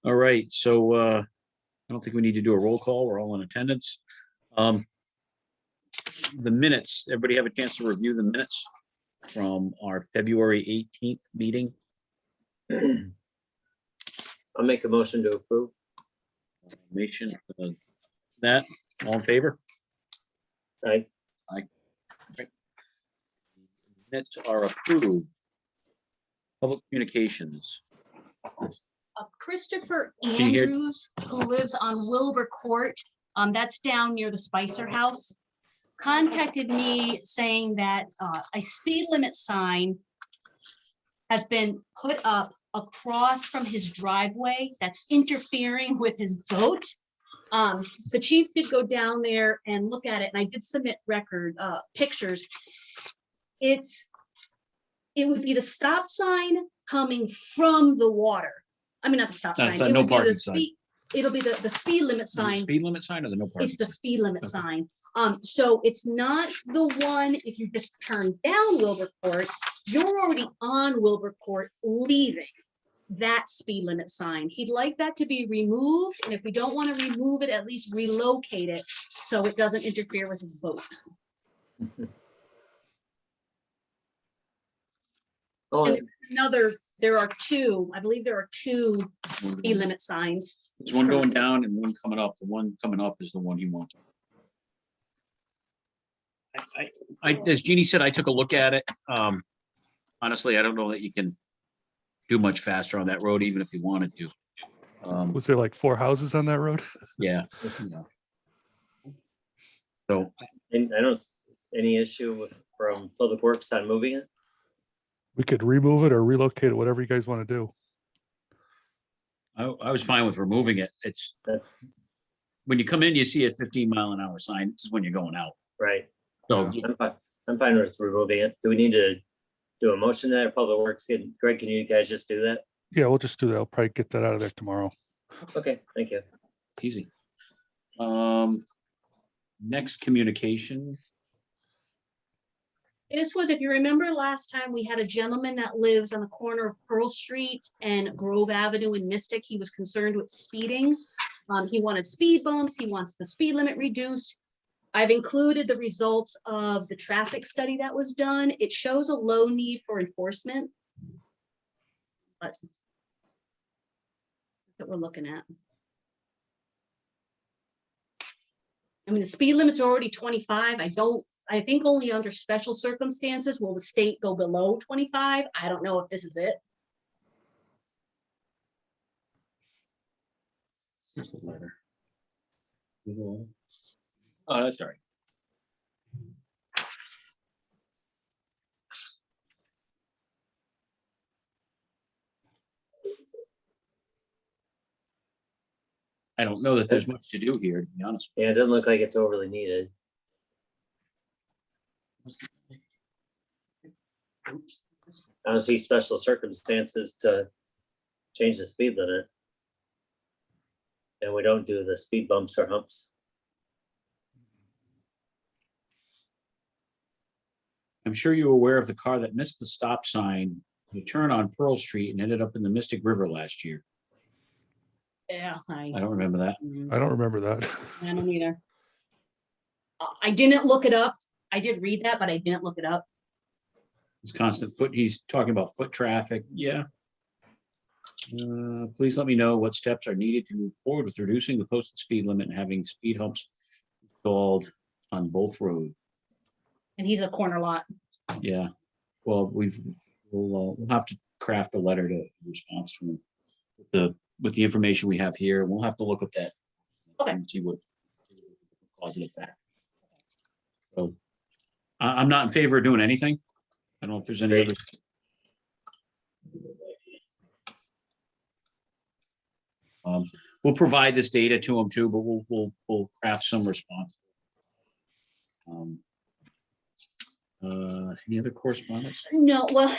All right, so I don't think we need to do a roll call. We're all in attendance. The minutes, everybody have a chance to review the minutes from our February 18th meeting? I'll make a motion to approve. Information, that, all in favor? Aye. Minutes are approved. Public communications. Christopher Can you hear- Andrews, who lives on Wilbur Court, that's down near the Spicer House, contacted me saying that a speed limit sign has been put up across from his driveway that's interfering with his boat. The chief did go down there and look at it, and I did submit pictures. It would be the stop sign coming from the water. I mean, not the stop sign. That's It no would be the parking sign. It'll be the speed limit The sign. speed limit sign or the no parking? It's the speed limit Okay. sign. So it's not the one, if you just turn down Wilbur Court, you're already on Wilbur Court leaving that speed limit sign. He'd like that to be removed, and if we don't want to remove it, at least relocate it so it doesn't interfere with his boat. Oh, There are two, I believe there are two speed limit signs. There's one going down and one coming up. The one coming up is the one he wants. As Jeannie said, I took a look at it. Honestly, I don't know that you can do much faster on that road, even if you wanted to. Was there like 4 houses on that road? Yeah. So and I don't see any issue from Public Works on moving it. We could remove it or relocate it, whatever you guys want to do. I was fine with removing it. It's when you come in, you see a 15-mile-an-hour sign. This is when you're going out. Right. So I'm fine with removing it. Do we need to do a motion there? Public Works, Greg, can you guys just do that? Yeah, we'll just do that. I'll probably get that out of there tomorrow. Okay, thank you. easy. Next communication. This was, if you remember last time, we had a gentleman that lives on the corner of Pearl Street and Grove Avenue in Mystic. He was concerned with speeding. He wanted speed bumps. He wants the speed limit reduced. I've included the results of the traffic study that was done. It shows a low need for enforcement. But that we're looking at. I mean, the speed limit's are already 25. I think only under special circumstances will the state go below 25. I don't know if this is it. Here's the letter. Oh, that's all right. I don't know that there's much to do here, to be honest. Yeah, it doesn't look like it's overly needed. I don't see special circumstances to change the speed limit. And we don't do the speed bumps or humps. I'm sure you're aware of the car that missed the stop sign, the turn on Pearl Street and ended up in the Mystic River last year. Yeah, I don't remember that. I don't remember that. I don't either. I didn't look it up. I did read that, but I didn't look it up. It's constant foot. He's talking about foot traffic. Yeah. Please let me know what steps are needed to move forward with reducing the posted speed limit and having speed humps installed on both roads. And he's a corner lot. Yeah. Well, we'll have to craft a letter to response to him with the information we have here. We'll have to look at that. Okay. And see what cause and effect. So I'm not in favor of doing anything. I don't know if there's any other. We'll provide this data to them too, but we'll craft some response. Any other correspondence? No, well,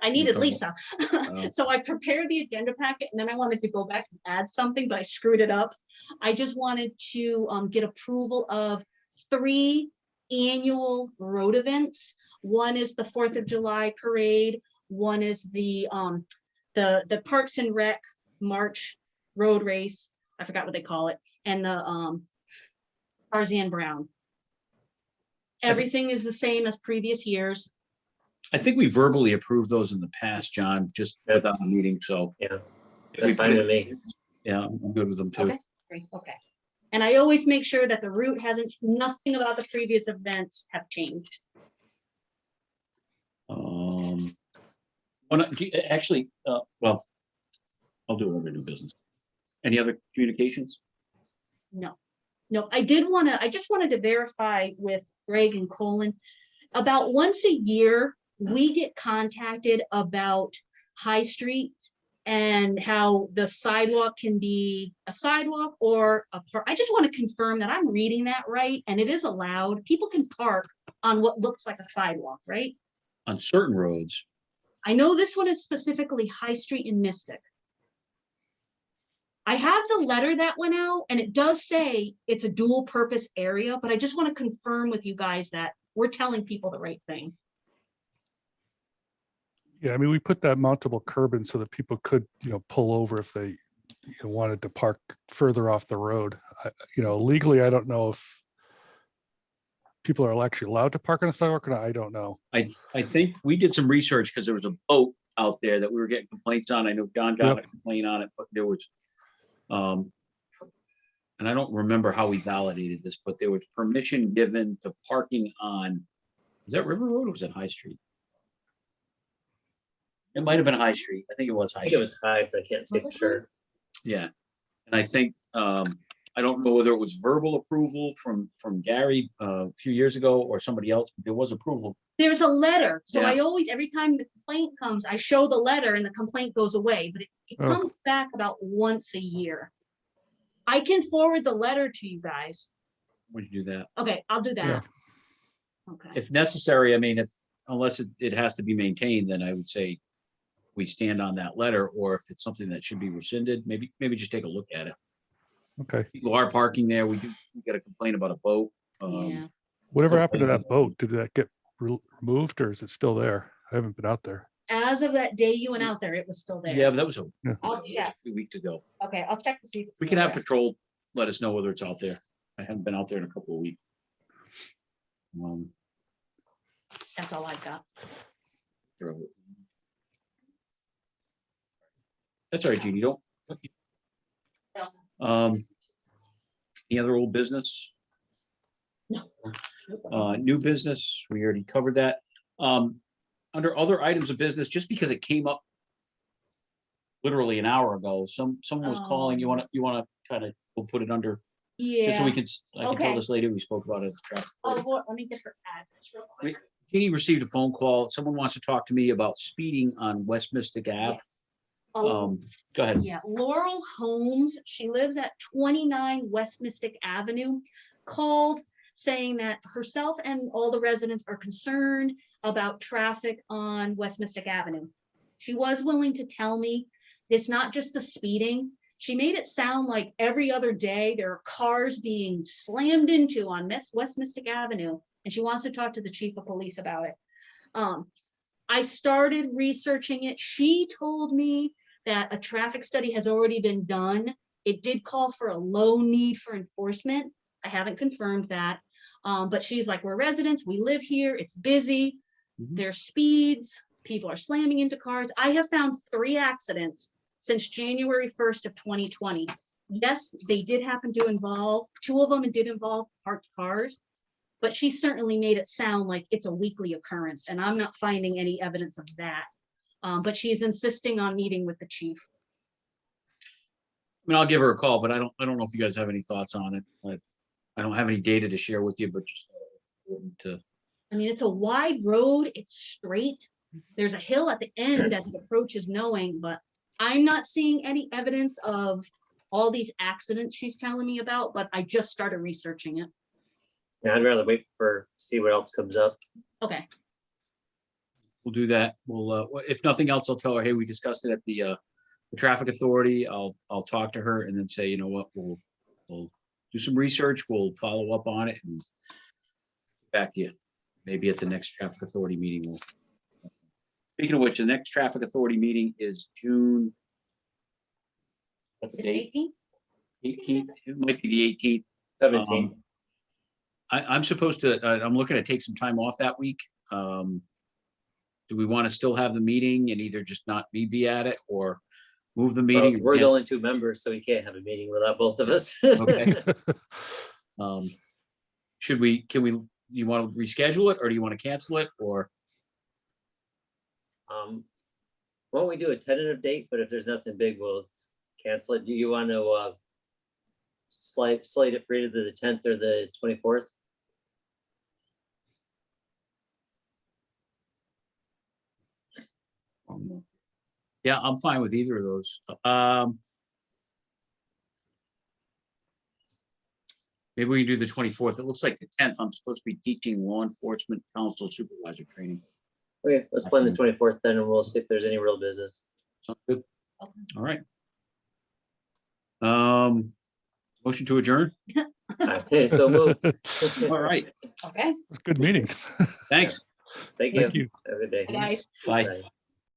I needed Okay. Lisa. So I prepared the agenda packet and then I wanted to go back and add something, but I screwed it up. I just wanted to get approval of 3 annual road events. One is the 4th of July parade. One is the Parks and Rec March road race, I forgot what they call it, and the Tarzan Brown. Everything is the same as previous years. I think we verbally approved those in the past, John, just Yeah. without a meeting, so. Yeah, if we that's fine put with it- me. Yeah, I'm good with them too. Okay, great, okay. And I always make sure that the route hasn't, nothing about the previous events have changed. Actually, well, I'll do it under new business. Any other communications? No, no, I just wanted to verify with Greg and Colin. About once a year, we get contacted about High Street and how the sidewalk can be a sidewalk or a park. I just want to confirm that I'm reading that right, and it is allowed. People can park on what looks like a sidewalk, right? On certain roads, I know this one is specifically High Street in Mystic. I have the letter that went out and it does say it's a dual purpose area, but I just want to confirm with you guys that we're telling people the right thing. Yeah, I mean, we put that mountable curb in so that people could, pull over if they wanted to park further off the road. Legally, I don't know if people are actually allowed to park on a sidewalk or not. I don't know. I think we did some research because there was a boat out there that we were getting complaints on. I know John got a complaint on it, but there was, and I don't remember how we validated this, but there was permission given to parking on, is that River Road or was it High Street? It might have been High Street. I think it was I High think it Street. was high, but I can't say for sure. Yeah. And I think, I don't know whether it was verbal approval from Gary a few years ago or somebody else, but there was approval. There's a letter, so Yeah. I always, every time the complaint comes, I show the letter and the complaint goes away, but it Oh. comes back about once a year. I can forward the letter to you guys. Would you do that? Okay, I'll do Yeah. that. Okay, If necessary, I mean, unless it has to be maintained, then I would say we stand on that letter, or if it's something that should be rescinded, maybe just take a look at it. Okay. People are parking there. We get a complaint about a boat. yeah. Whatever So happened to maybe- that boat? Did that get removed or is it still there? I haven't been out there. As of that day you went out there, it was still there. Yeah, but that was I'll a check. few weeks ago. Okay, I'll check to see if it's We still can have there. patrol let us know whether it's out there. I haven't been out there in a couple of weeks. That's all I got. That's all right, Jeannie, don't. Any other old business? No. New business, we already covered that. Under other items of business, just because it came up literally an hour ago, someone was calling, you wanna kind of, we'll put it under, just so we Yeah. can, I can tell Okay. this lady, we spoke about it. at the traffic Oh, court. Lord, let me get her address real quick. Jeannie received a phone call. Someone wants to talk to me about speeding on West Mystic Ave. Yes. Go ahead. Yeah, Laurel Holmes, she lives at 29 West Mystic Avenue, called saying that herself and all the residents are concerned about traffic on West Mystic Avenue. She was willing to tell me it's not just the speeding. She made it sound like every other day there are cars being slammed into on West Mystic Avenue, and she wants to talk to the chief of police about it. I started researching it. She told me that a traffic study has already been done. It did call for a low need for enforcement. I haven't confirmed that. But she's like, we're residents, we live here, it's busy, Mhm. there's speeds, people are slamming into cars. I have found 3 accidents since January 1st of 2020. Yes, they did happen to involve, 2 of them did involve parked cars, but she certainly made it sound like it's a weekly occurrence, and I'm not finding any evidence of that. But she's insisting on meeting with the chief. I mean, I'll give her a call, but I don't know if you guys have any thoughts on it. I don't have any data to share with you, but just to, I mean, it's a wide road, it's straight. There's a hill at the end that the approach is knowing, but I'm not seeing any evidence of all these accidents she's telling me about, but I just started researching it. Yeah, I'd rather wait see what else comes up. Okay, we'll do that. We'll, if nothing else, I'll tell her, hey, we discussed it at the traffic authority. I'll talk to her and then say, you know what, we'll do some research. We'll follow up on it and get back to you. Maybe at the next traffic authority meeting. Speaking of which, the next traffic authority meeting is June That's the It's date, 18th? 18th, it might be the 18th. 17th. I'm supposed to, I'm looking to take some time off that week. Do we want to still have the meeting and either just not me be at it or move the Well, meeting? we're the only two members, so we can't have a meeting without both of us. Okay. Should we, you want to reschedule it or do you want to cancel it or? Why don't we do a tentative date, but if there's nothing big, we'll cancel it. Do you want to slate it for either the 10th or the 24th? Yeah, I'm fine with either of those. Maybe we can do the 24th. It looks like the 10th, I'm supposed to be teaching law enforcement council supervisor training. Okay, let's plan the 24th then, and we'll see if there's any real business. Sounds good. All right. Motion to adjourn. Okay, so moved. All right, Okay, It's a good meeting. thanks. Thank you. Thank you. Have a good day. guys. Bye. Bye.